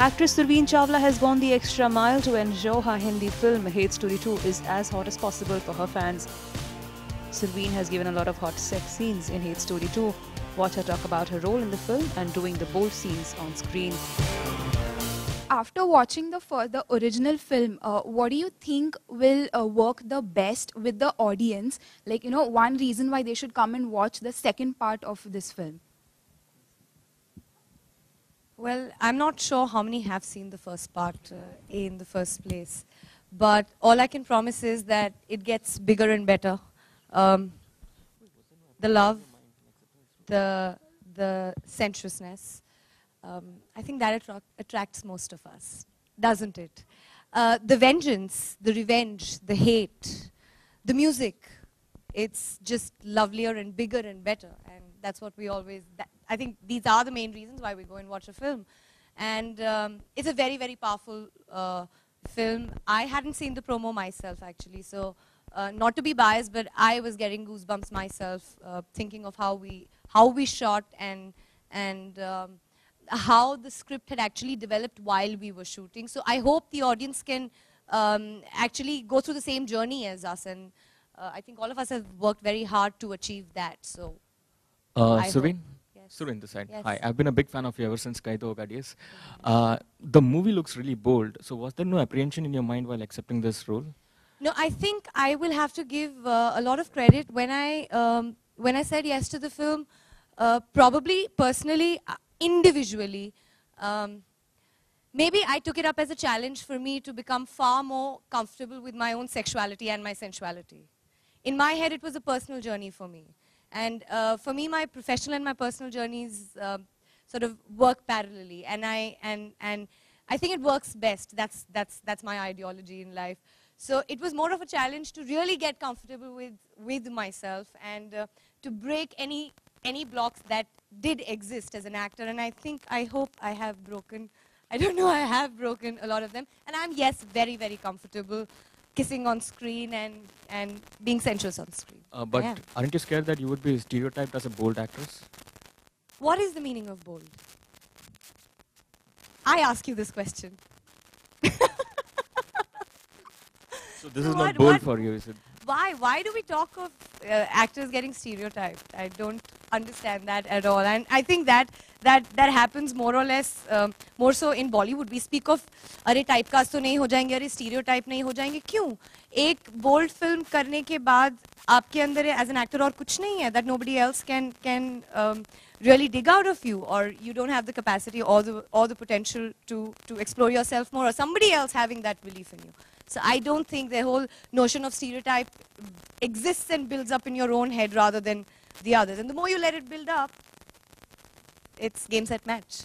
Actress Surveen Chawla has gone the extra mile to ensure her Hindi film Hate Story 2 is as hot as possible for her fans. Surveen has given a lot of hot sex scenes in Hate Story 2. Watch her talk about her role in the film and doing the bold scenes on screen. After watching the original film, what do you think will work the best with the audience? Like, one reason why they should come and watch the second part of this film. Well, I'm not sure how many have seen the first part in the first place. But all I can promise is that it gets bigger and better. The love, the sensuousness, I think that attracts most of us, doesn't it? The vengeance, the revenge, the hate, the music, it's just lovelier and bigger and better. And that's what we always, I think these are the main reasons why we go and watch a film. And it's a very, very powerful film. I hadn't seen the promo myself, actually. So not to be biased, but I was getting goosebumps myself, thinking of how we shot and how the script had actually developed while we were shooting. So I hope the audience can actually go through the same journey as us. And I think all of us have worked very hard to achieve that. So, Surveen? Yes. Surveen, this side. Yes. Hi, I've been a big fan of you ever since Kahi To Hoga Days. The movie looks really bold. So was there no apprehension in your mind while accepting this role? No, I think I will have to give a lot of credit when I said yes to the film. Probably personally, individually, maybe I took it up as a challenge for me to become far more comfortable with my own sexuality and my sensuality. In my head, it was a personal journey for me. And for me, my professional and my personal journeys sort of work parallelly. And I think it works best. That's my ideology in life. So it was more of a challenge to really get comfortable with myself and to break any blocks that did exist as an actor. And I hope I have broken, I don't know, I have broken a lot of them. And I'm, yes, very, very comfortable kissing on screen and being sensuous on screen. But aren't you scared that you would be stereotyped as a bold actress? What is the meaning of bold? I ask you this question. So this is not bold for you, is it? Why do we talk of actors getting stereotyped? I don't understand that at all. And I think that happens more or less, more so in Bollywood. We speak of, अरे typecast तो नहीं हो जाएंगे, अरे stereotype नहीं हो जाएंगे. क्यों? एक bold film करने के बाद आपके अंदर as an actor और कुछ नहीं है that nobody else can really dig out of you, or you don't have the capacity or the potential to explore yourself more, or somebody else having that belief in you. So I don't think the whole notion of stereotype exists and builds up in your own head rather than the others. And the more you let it build up, it's game, set, match.